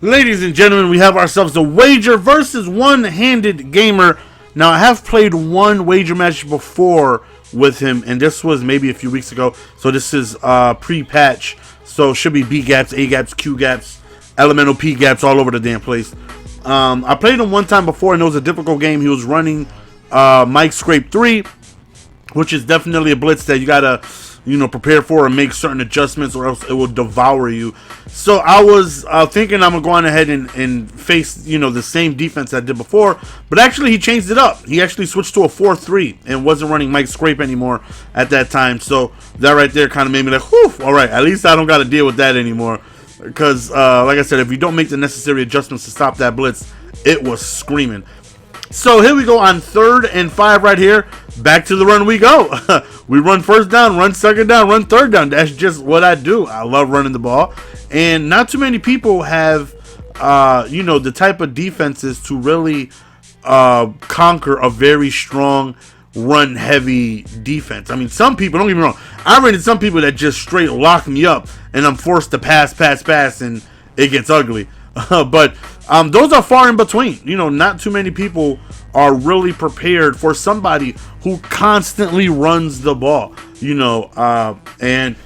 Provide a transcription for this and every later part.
Ladies and gentlemen, we have ourselves a wager versus one-handed gamer. Now, I have played one wager match before with him, and this was maybe a few weeks ago. So this is pre-patch. So should be B gaps, A gaps, Q gaps, elemental P gaps all over the damn place. I played him one time before, and it was a difficult game. He was running Mike Scrape 3, which is definitely a blitz that you gotta, prepare for and make certain adjustments, or else it will devour you. So I was thinking I'm gonna go on ahead and face, the same defense I did before, but actually he changed it up. He actually switched to a 4-3 and wasn't running Mike Scrape anymore at that time. So that right there kind of made me like, whew, all right, at least I don't got to deal with that anymore. Because, like I said, if you don't make the necessary adjustments to stop that blitz, it was screaming. So here we go on 3rd and 5 right here. Back to the run we go. We run first down, run second down, run third down. That's just what I do. I love running the ball. And not too many people have, the type of defenses to really conquer a very strong run-heavy defense. I mean, some people, don't get me wrong, I ran into some people that just straight lock me up, and I'm forced to pass, and it gets ugly. But those are far in between. Not too many people are really prepared for somebody who constantly runs the ball. And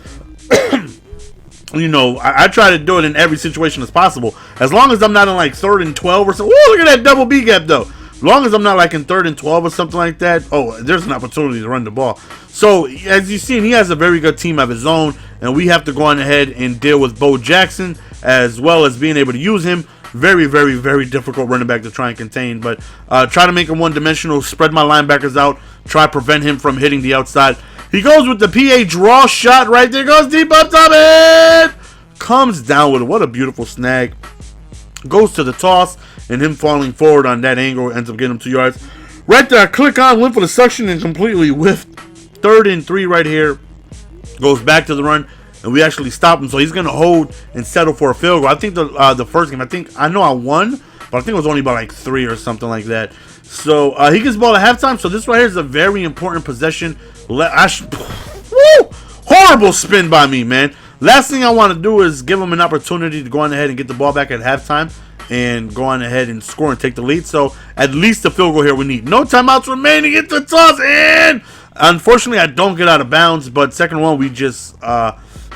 I try to do it in every situation as possible. As long as I'm not in like 3rd and 12 or something. Look at that double B gap though. As long as I'm not like in 3rd and 12 or something like that, there's an opportunity to run the ball. So as you've seen, he has a very good team of his own, and we have to go on ahead and deal with Bo Jackson as well as being able to use him. Very, very, very difficult running back to try and contain, but try to make him one-dimensional, spread my linebackers out, try to prevent him from hitting the outside. He goes with the PA draw shot right there, goes deep up top, and comes down with it. What a beautiful snag. Goes to the toss, and him falling forward on that angle ends up getting him 2 yards. Right there, I click on, went for the suction, and completely whiffed. 3rd and 3 right here. Goes back to the run, and we actually stop him. So he's going to hold and settle for a field goal. I think the first game, I know I won, but I think it was only by like 3 or something like that. So he gets the ball at halftime. So this right here is a very important possession. Horrible spin by me, man. Last thing I want to do is give him an opportunity to go on ahead and get the ball back at halftime and go on ahead and score and take the lead. So at least the field goal here we need. No timeouts remaining. Get the toss, and unfortunately I don't get out of bounds. But second one, we just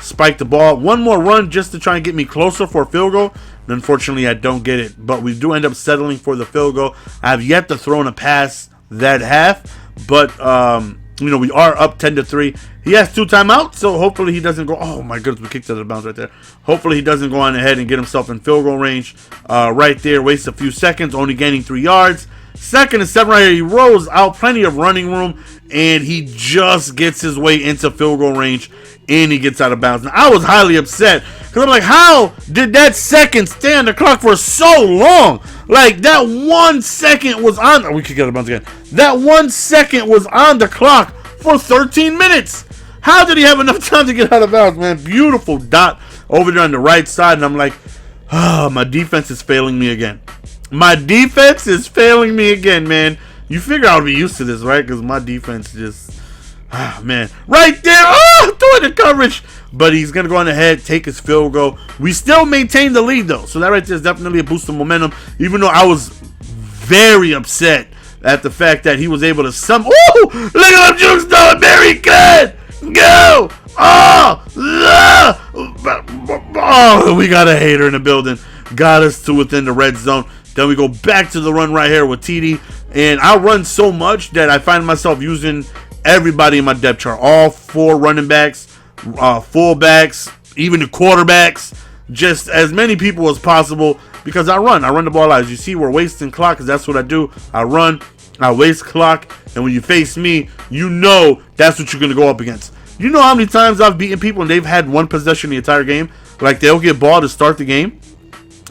spike the ball. One more run just to try and get me closer for a field goal. And unfortunately, I don't get it. But we do end up settling for the field goal. I have yet to throw in a pass that half. But, we are up 10-3. He has 2 timeouts, so hopefully he doesn't go. Oh, my goodness, we kicked out of bounds right there. Hopefully he doesn't go on ahead and get himself in field goal range right there. Waste a few seconds, only gaining 3 yards. 2nd and 7 right here. He rolls out, plenty of running room, and he just gets his way into field goal range, and he gets out of bounds. Now, I was highly upset because I'm like, how did that second stay on the clock for so long? Like, that 1 second was on. We could get out of bounds again. That 1 second was on the clock for 13 minutes. How did he have enough time to get out of bounds, man? Beautiful dot over there on the right side, and I'm like, my defense is failing me again. My defense is failing me again, man. You figure I would be used to this, right? Because my defense just, man. Right there, through the coverage. But he's going to go on ahead, take his field goal. We still maintain the lead, though. So that right there is definitely a boost of momentum. Even though I was very upset at the fact that he was able to look at him jukes down. Very good. Go. We got a hater in the building. Got us to within the red zone. Then we go back to the run right here with TD. And I run so much that I find myself using everybody in my depth chart. All 4 running backs, fullbacks, even the quarterbacks. Just as many people as possible because I run. I run the ball out. As you see, we're wasting clock because that's what I do. I run, I waste clock. And when you face me, you know that's what you're going to go up against. You know how many times I've beaten people and they've had 1 possession the entire game? Like, they'll get ball to start the game.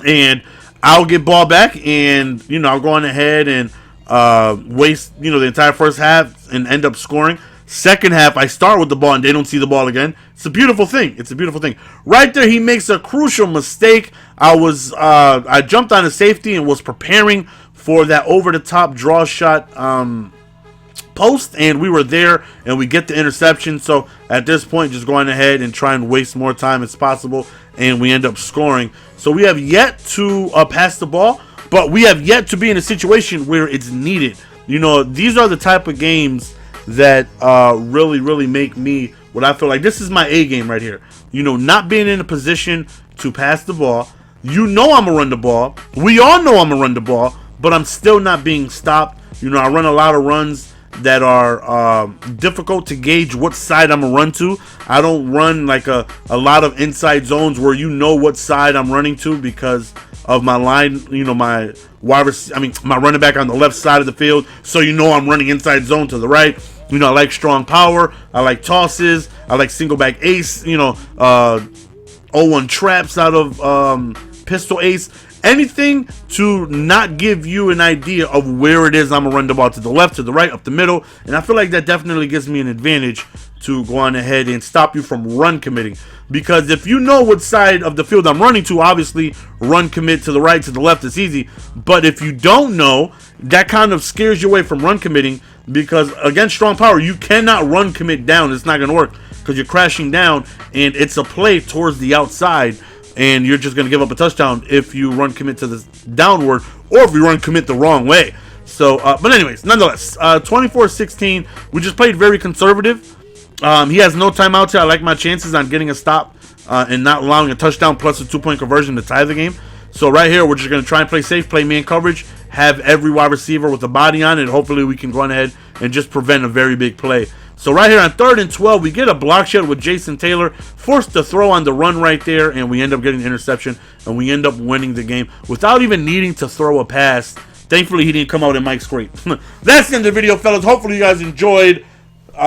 And I'll get ball back, and I'll go on ahead and waste the entire first half and end up scoring. Second half, I start with the ball and they don't see the ball again. It's a beautiful thing. It's a beautiful thing. Right there, he makes a crucial mistake. I jumped on a safety and was preparing for that over the top draw shot post, and we were there, and we get the interception. So at this point, just going ahead and try and waste more time as possible, and we end up scoring. So we have yet to pass the ball, but we have yet to be in a situation where it's needed. You know, these are the type of games that really, really make me what I feel like this is my A game right here. You know, not being in a position to pass the ball. You know I'm going to run the ball. We all know I'm going to run the ball, but I'm still not being stopped. You know, I run a lot of runs that are difficult to gauge what side I'm going to run to. I don't run like a lot of inside zones where you know what side I'm running to because of my line, you know, my my running back on the left side of the field. So you know I'm running inside zone to the right. You know, I like strong power. I like tosses. I like single back ace. You know, 0-1 traps out of pistol ace. Anything to not give you an idea of where it is I'm gonna run the ball, to the left, to the right, up the middle. And I feel like that definitely gives me an advantage to go on ahead and stop you from run committing. Because if you know what side of the field I'm running to, obviously run commit to the right, to the left is easy. But if you don't know, that kind of scares you away from run committing, because against strong power, you cannot run commit down. It's not gonna work because you're crashing down, and it's a play towards the outside, and you're just going to give up a touchdown if you run commit to the downward, or if you run commit the wrong way. So, but anyways, nonetheless, 24-16, we just played very conservative. He has no timeouts here. I like my chances on getting a stop and not allowing a touchdown plus a 2-point conversion to tie the game. So right here, we're just going to try and play safe, play man coverage, have every wide receiver with a body on it, and hopefully we can go on ahead and just prevent a very big play. So right here on 3rd and 12, we get a block shot with Jason Taylor, forced to throw on the run right there, and we end up getting the interception, and we end up winning the game without even needing to throw a pass. Thankfully, he didn't come out in Mike's screen. That's the end of the video, fellas. Hopefully, you guys enjoyed. Go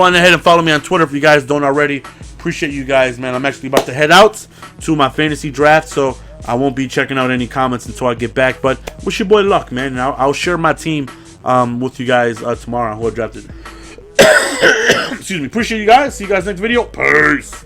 on ahead and follow me on Twitter if you guys don't already. Appreciate you guys, man. I'm actually about to head out to my fantasy draft, so I won't be checking out any comments until I get back. But wish your boy luck, man. And I'll share my team with you guys tomorrow on who I drafted. Excuse me. Appreciate you guys. See you guys next video. Peace.